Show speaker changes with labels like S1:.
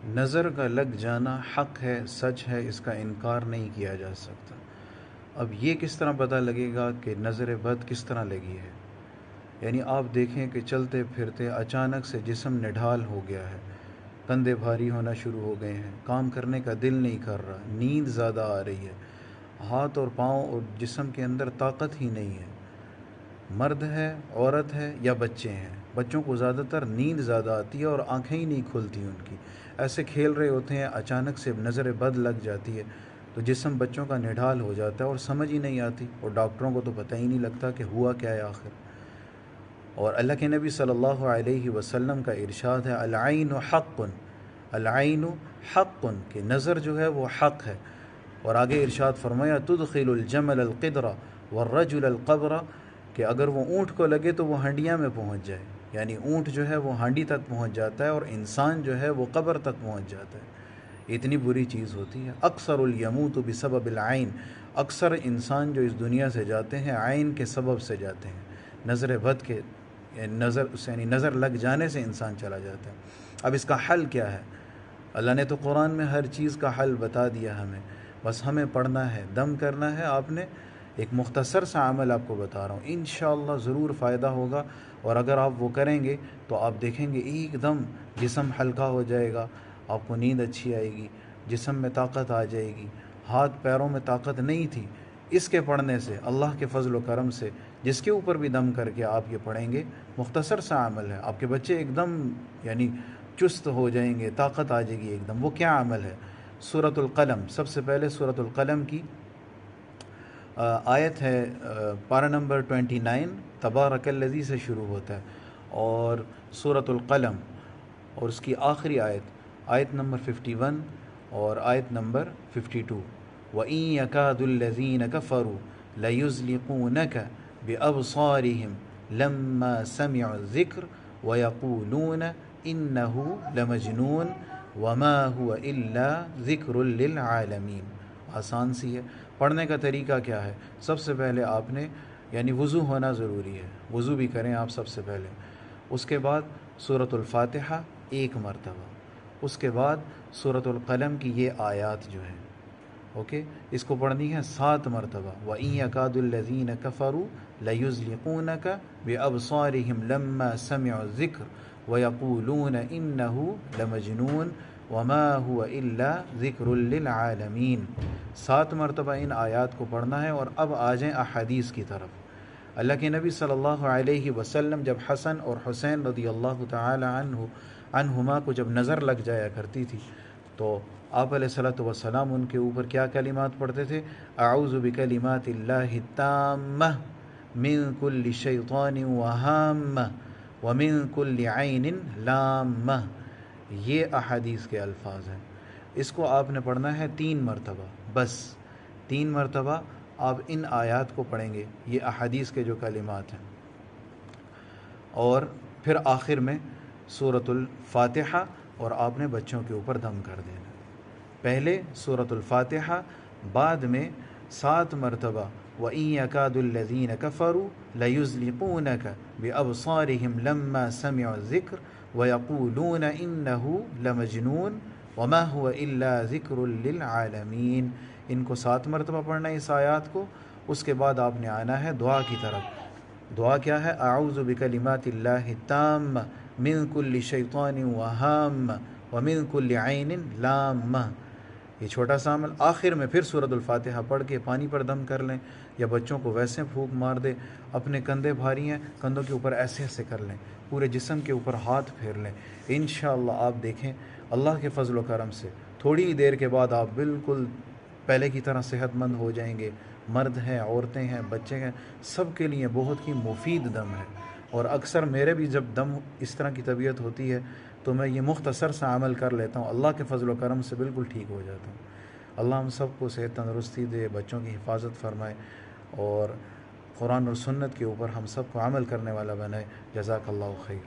S1: نظر کا لگ جانا حق ہے، سچ ہے، اس کا انکار نہیں کیا جا سکتا۔ اب یہ کس طرح پتہ لگے گا کہ نظر بد کس طرح لگی ہے؟ یعنی آپ دیکھیں کہ چلتے پھرتے اچانک سے جسم نڈھال ہو گیا ہے، کندھے بھاری ہونا شروع ہو گئے ہیں، کام کرنے کا دل نہیں کر رہا، نیند زیادہ آ رہی ہے، ہاتھ اور پاؤں اور جسم کے اندر طاقت ہی نہیں ہے۔ مرد ہے، عورت ہے یا بچے ہیں، بچوں کو زیادہ تر نیند زیادہ آتی ہے اور آنکھیں ہی نہیں کھلتی ان کی، ایسے کھیل رہے ہوتے ہیں، اچانک سے نظر بد لگ جاتی ہے تو جسم بچوں کا نڈھال ہو جاتا ہے اور سمجھ ہی نہیں آتی، اور ڈاکٹروں کو تو پتہ ہی نہیں لگتا کہ ہوا کیا ہے آخر۔ اور اللہ کے نبی صلی اللہ علیہ وسلم کا ارشاد ہے العین حق، العین حق، کہ نظر جو ہے وہ حق ہے۔ اور آگے ارشاد فرمایا تدخل الجمل القدر والرجل القبر، کہ اگر وہ اونٹ کو لگے تو وہ ہنڈیاں میں پہنچ جائے، یعنی اونٹ جو ہے وہ ہانڈی تک پہنچ جاتا ہے اور انسان جو ہے وہ قبر تک پہنچ جاتا ہے، اتنی بری چیز ہوتی ہے۔ اکثر الیموت بسبب العین، اکثر انسان جو اس دنیا سے جاتے ہیں عین کے سبب سے جاتے ہیں، نظر بد کے، یعنی نظر لگ جانے سے انسان چلا جاتا ہے۔ اب اس کا حل کیا ہے؟ اللہ نے تو قرآن میں ہر چیز کا حل بتا دیا ہمیں، بس ہمیں پڑھنا ہے، دم کرنا ہے۔ آپ نے ایک مختصر سا عمل آپ کو بتا رہا ہوں، انشاءاللہ ضرور فائدہ ہوگا، اور اگر آپ وہ کریں گے تو آپ دیکھیں گے ایک دم جسم ہلکا ہو جائے گا، آپ کو نیند اچھی آئے گی، جسم میں طاقت آ جائے گی، ہاتھ پیروں میں طاقت نہیں تھی، اس کے پڑھنے سے اللہ کے فضل و کرم سے جس کے اوپر بھی دم کر کے آپ یہ پڑھیں گے، مختصر سا عمل ہے، آپ کے بچے ایک دم یعنی چست ہو جائیں گے، طاقت آ جائے گی ایک دم۔ وہ کیا عمل ہے؟ سورۃ القلم، سب سے پہلے سورۃ القلم کی آیت ہے پارہ نمبر 29، تبارک الذی سے شروع ہوتا ہے، اور سورۃ القلم اور اس کی آخری آیت نمبر 51 اور آیت نمبر 52، وَإِن يَكَادُ الَّذِينَ كَفَرُوا لَيُزْلِقُونَكَ بِأَبْصَارِهِمْ لَمَّا سَمِعُوا الذِّكْرَ وَيَقُولُونَ إِنَّهُ لَمَجْنُونٌ وَمَا هُوَ إِلَّا ذِكْرٌ لِّلْعَالَمِينَ۔ آسان سی ہے۔ پڑھنے کا طریقہ کیا ہے؟ سب سے پہلے آپ نے یعنی وضو ہونا ضروری ہے، وضو بھی کریں آپ سب سے پہلے، اس کے بعد سورۃ الفاتحہ ایک مرتبہ، اس کے بعد سورۃ القلم کی یہ آیات جو ہیں، اوکے، اس کو پڑھنی ہے 7 مرتبہ۔ وَإِن يَكَادُ الَّذِينَ كَفَرُوا لَيُزْلِقُونَكَ بِأَبْصَارِهِمْ لَمَّا سَمِعُوا الذِّكْرَ وَيَقُولُونَ إِنَّهُ لَمَجْنُونٌ وَمَا هُوَ إِلَّا ذِكْرٌ لِّلْعَالَمِينَ۔ 7 مرتبہ ان آیات کو پڑھنا ہے۔ اور اب آ جائیں احادیث کی طرف۔ اللہ کے نبی صلی اللہ علیہ وسلم جب حسن اور حسین رضی اللہ تعالی عنہما کو جب نظر لگ جایا کرتی تھی تو آپ علیہ الصلوۃ والسلام ان کے اوپر کیا کلمات پڑھتے تھے؟ اعوذ بکلمات اللہ التامہ من کل شیطان وہامہ ومن کل عین لامہ، یہ احادیث کے الفاظ ہیں۔ اس کو آپ نے پڑھنا ہے 3 مرتبہ، بس 3 مرتبہ آپ ان آیات کو پڑھیں گے، یہ احادیث کے جو کلمات ہیں، اور پھر آخر میں سورۃ الفاتحہ، اور آپ نے بچوں کے اوپر دم کر دینا۔ پہلے سورۃ الفاتحہ، بعد میں 7 مرتبہ وَإِن يَكَادُ الَّذِينَ كَفَرُوا لَيُزْلِقُونَكَ بِأَبْصَارِهِمْ لَمَّا سَمِعُوا الذِّكْرَ وَيَقُولُونَ إِنَّهُ لَمَجْنُونٌ وَمَا هُوَ إِلَّا ذِكْرٌ لِّلْعَالَمِينَ۔ ان کو 7 مرتبہ پڑھنا ہے اس آیات کو۔ اس کے بعد آپ نے آنا ہے دعا کی طرف۔ دعا کیا ہے؟ اعوذ بکلمات اللہ التامہ من کل شیطان وہامہ ومن کل عین لامہ، یہ چھوٹا سا عمل۔ آخر میں پھر سورۃ الفاتحہ پڑھ کے پانی پر دم کر لیں، یا بچوں کو ویسے پھونک مار دے۔ اپنے کندھے بھاری ہیں، کندھوں کے اوپر ایسے ایسے کر لیں، پورے جسم کے اوپر ہاتھ پھیر لیں۔ انشاءاللہ آپ دیکھیں اللہ کے فضل و کرم سے تھوڑی ہی دیر کے بعد آپ بالکل پہلے کی طرح صحت مند ہو جائیں گے۔ مرد ہیں، عورتیں ہیں، بچے ہیں، سب کے لیے بہت ہی مفید دم ہے۔ اور اکثر میرے بھی جب دم اس طرح کی طبیعت ہوتی ہے تو میں یہ مختصر سا عمل کر لیتا ہوں، اللہ کے فضل و کرم سے بالکل ٹھیک ہو جاتا ہوں۔ اللہ ہم سب کو صحت تندرستی دے، بچوں کی حفاظت فرمائے، اور قرآن اور سنت کے اوپر ہم سب کو عمل کرنے والا بنائے۔ جزاک اللہ خیر۔